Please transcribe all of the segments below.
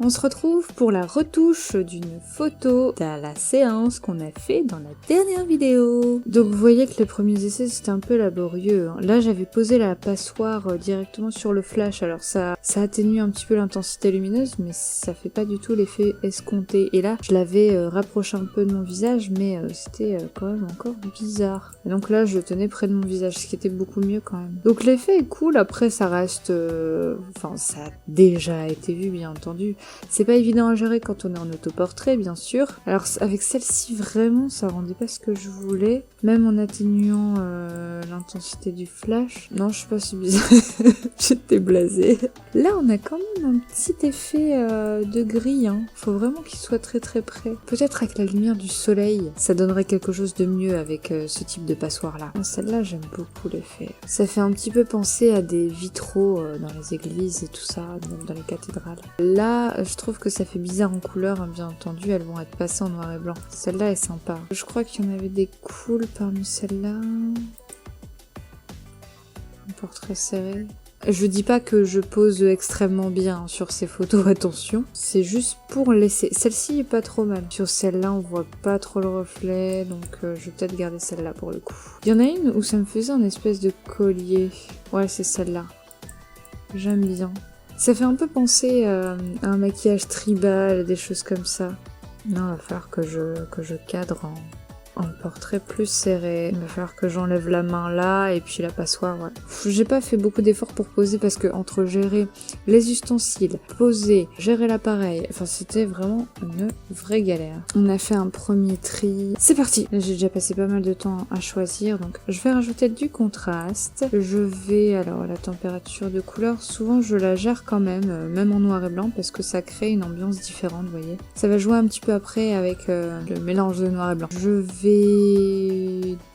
On se retrouve pour la retouche d'une photo à la séance qu'on a fait dans la dernière vidéo. Donc vous voyez que les premiers essais c'était un peu laborieux. Là j'avais posé la passoire directement sur le flash, alors ça atténue un petit peu l'intensité lumineuse, mais ça fait pas du tout l'effet escompté. Et là je l'avais rapproché un peu de mon visage, mais c'était quand même encore bizarre. Et donc là je le tenais près de mon visage, ce qui était beaucoup mieux quand même. Donc l'effet est cool, après ça reste... Enfin ça a déjà été vu bien entendu. C'est pas évident à gérer quand on est en autoportrait, bien sûr. Alors avec celle-ci, vraiment, ça rendait pas ce que je voulais. Même en atténuant l'intensité du flash. Non, je sais pas si bizarre. J'étais blasée. Là, on a quand même un petit effet de gris. Hein. Faut vraiment qu'il soit très très près. Peut-être avec la lumière du soleil, ça donnerait quelque chose de mieux avec ce type de passoire-là. Celle-là, j'aime beaucoup l'effet. Ça fait un petit peu penser à des vitraux dans les églises et tout ça, même dans les cathédrales. Là, je trouve que ça fait bizarre en couleur, hein, bien entendu, elles vont être passées en noir et blanc. Celle-là est sympa. Je crois qu'il y en avait des cools parmi celles-là. Un portrait serré. Je dis pas que je pose extrêmement bien sur ces photos, attention. C'est juste pour laisser. Celle-ci est pas trop mal. Sur celle-là, on voit pas trop le reflet, donc je vais peut-être garder celle-là pour le coup. Il y en a une où ça me faisait un espèce de collier. Ouais, c'est celle-là. J'aime bien. Ça fait un peu penser à un maquillage tribal, des choses comme ça. Non, il va falloir que je cadre en portrait plus serré. Il va falloir que j'enlève la main là et puis la passoire, ouais. J'ai pas fait beaucoup d'efforts pour poser parce que entre gérer les ustensiles, poser, gérer l'appareil, enfin c'était vraiment une vraie galère. On a fait un premier tri. C'est parti! J'ai déjà passé pas mal de temps à choisir, donc je vais rajouter du contraste. Je vais, alors la température de couleur, souvent je la gère quand même en noir et blanc parce que ça crée une ambiance différente, vous voyez. Ça va jouer un petit peu après avec le mélange de noir et blanc. Je vais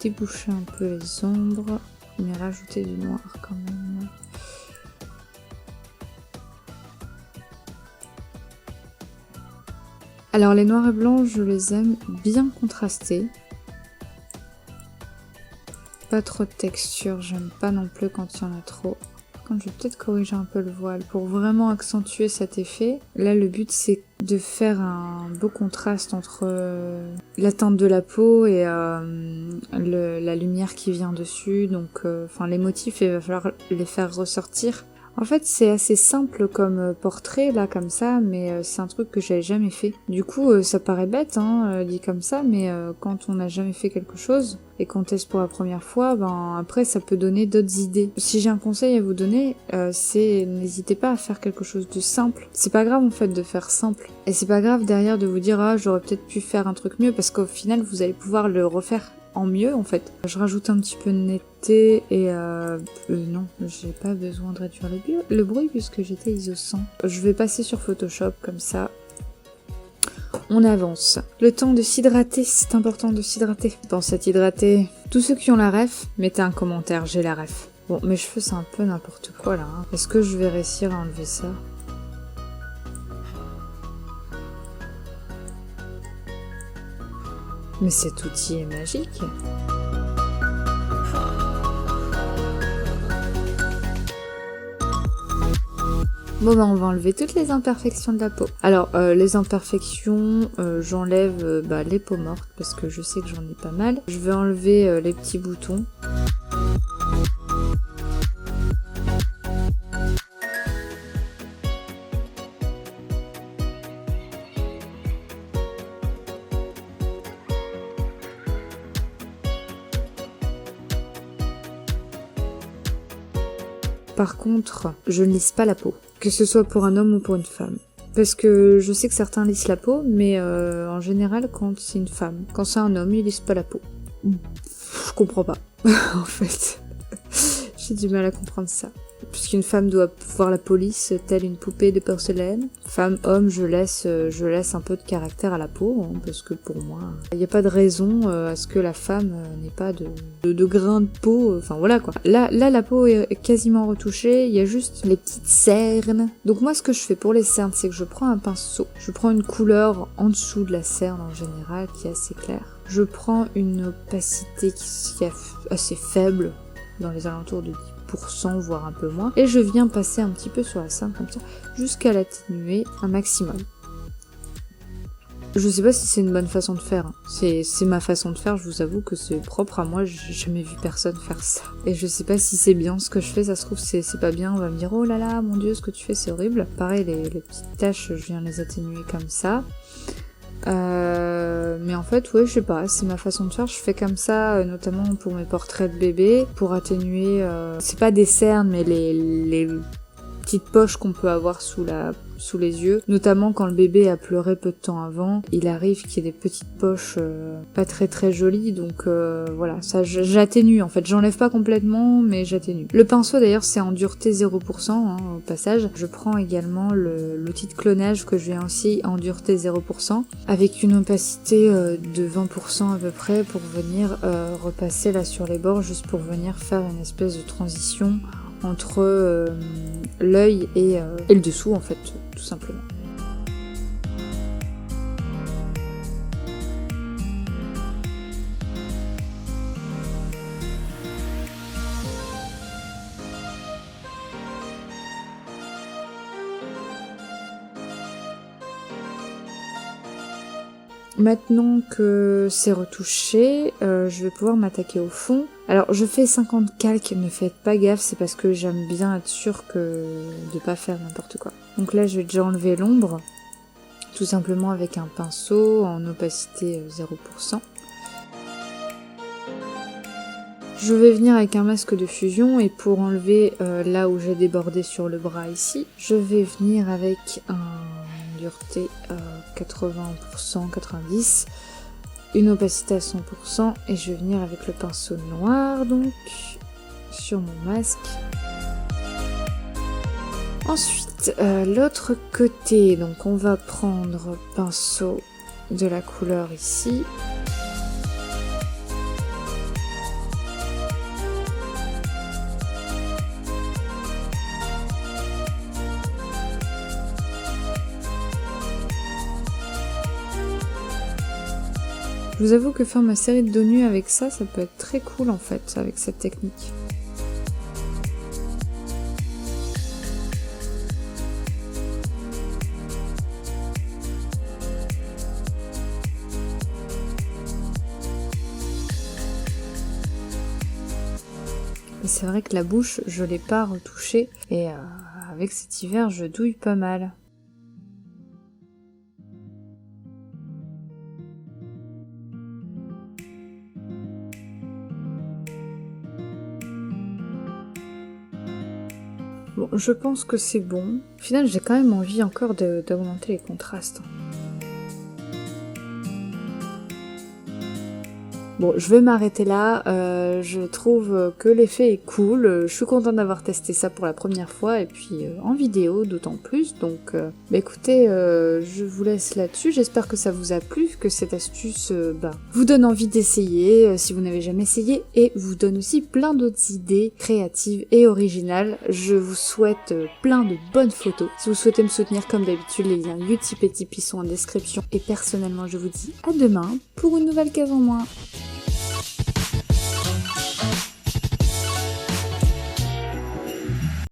déboucher un peu les ombres, mais rajouter du noir quand même. Alors les noirs et blancs, je les aime bien contrastés. Pas trop de texture, j'aime pas non plus quand il y en a trop. Quand je vais peut-être corriger un peu le voile pour vraiment accentuer cet effet. Là, le but, c'est de faire un beau contraste entre la teinte de la peau et la lumière qui vient dessus. Donc, les motifs, il va falloir les faire ressortir. En fait, c'est assez simple comme portrait, là, comme ça, mais c'est un truc que j'avais jamais fait. Du coup, ça paraît bête, dit comme ça, mais quand on n'a jamais fait quelque chose et qu'on teste pour la première fois, après, ça peut donner d'autres idées. Si j'ai un conseil à vous donner, c'est n'hésitez pas à faire quelque chose de simple. C'est pas grave, en fait, de faire simple. Et c'est pas grave derrière de vous dire « Ah, j'aurais peut-être pu faire un truc mieux », parce qu'au final, vous allez pouvoir le refaire en mieux en fait. Je rajoute un petit peu de netteté et non, j'ai pas besoin de réduire le bruit puisque j'étais ISO 100. Je vais passer sur Photoshop comme ça. On avance. Le temps de s'hydrater, c'est important de s'hydrater. Pensez à t'hydrater. Tous ceux qui ont la ref, mettez un commentaire, j'ai la ref. Bon, mes cheveux c'est un peu n'importe quoi là. Est-ce que je vais réussir à enlever ça ? Mais cet outil est magique. Bon on va enlever toutes les imperfections de la peau. Alors les imperfections, j'enlève les peaux mortes parce que je sais que j'en ai pas mal. Je vais enlever les petits boutons. Par contre, je ne lisse pas la peau, que ce soit pour un homme ou pour une femme. Parce que je sais que certains lissent la peau, mais en général, quand c'est une femme, quand c'est un homme, ils lissent pas la peau. Je comprends pas, en fait. J'ai du mal à comprendre ça. Puisqu'une femme doit voir la police telle une poupée de porcelaine. Femme, homme, je laisse un peu de caractère à la peau, parce que pour moi, il n'y a pas de raison à ce que la femme n'ait pas de grains de peau, enfin voilà quoi. Là, la peau est quasiment retouchée, il y a juste les petites cernes. Donc moi, ce que je fais pour les cernes, c'est que je prends un pinceau, je prends une couleur en dessous de la cerne en général, qui est assez claire. Je prends une opacité qui est assez faible, dans les alentours de 10%. 10%, voire un peu moins. Et je viens passer un petit peu sur la cerne comme ça, jusqu'à l'atténuer un maximum. Je sais pas si c'est une bonne façon de faire, c'est ma façon de faire, je vous avoue que c'est propre à moi, j'ai jamais vu personne faire ça. Et je sais pas si c'est bien ce que je fais, ça se trouve c'est pas bien, on va me dire oh là là, mon dieu, ce que tu fais c'est horrible. Pareil, les petites taches, je viens les atténuer comme ça. Mais en fait, ouais, je sais pas, c'est ma façon de faire, je fais comme ça, notamment pour mes portraits de bébé, pour atténuer, c'est pas des cernes, mais les petites poches qu'on peut avoir sous les yeux, notamment quand le bébé a pleuré peu de temps avant, il arrive qu'il y ait des petites poches pas très jolies, donc voilà, ça j'atténue en fait, j'enlève pas complètement, mais j'atténue. Le pinceau d'ailleurs c'est en dureté 0% au passage, je prends également l'outil de clonage que je viens aussi en dureté 0%, avec une opacité de 20% à peu près pour venir repasser là sur les bords, juste pour venir faire une espèce de transition entre l'œil et le dessous en fait, tout simplement. Maintenant que c'est retouché, je vais pouvoir m'attaquer au fond. Alors je fais 50 calques, ne faites pas gaffe, c'est parce que j'aime bien être sûre de pas faire n'importe quoi. Donc là je vais déjà enlever l'ombre, tout simplement avec un pinceau en opacité 0%. Je vais venir avec un masque de fusion et pour enlever là où j'ai débordé sur le bras ici, je vais venir avec un dureté 80%, 90%, une opacité à 100% et je vais venir avec le pinceau noir donc sur mon masque. Ensuite l'autre côté, donc on va prendre pinceau de la couleur ici. Je vous avoue que faire ma série de dos nus avec ça peut être très cool en fait, avec cette technique. Et c'est vrai que la bouche, je l'ai pas retouchée, et avec cet hiver, je douille pas mal. Bon, je pense que c'est bon. Au final, j'ai quand même envie encore d'augmenter les contrastes. Bon, je vais m'arrêter là, je trouve que l'effet est cool, je suis contente d'avoir testé ça pour la première fois, et puis en vidéo d'autant plus, donc écoutez, je vous laisse là-dessus, j'espère que ça vous a plu, que cette astuce vous donne envie d'essayer si vous n'avez jamais essayé, et vous donne aussi plein d'autres idées créatives et originales. Je vous souhaite plein de bonnes photos. Si vous souhaitez me soutenir comme d'habitude, les liens Utip et Tipeee sont en description, et personnellement je vous dis à demain pour une nouvelle case en moins.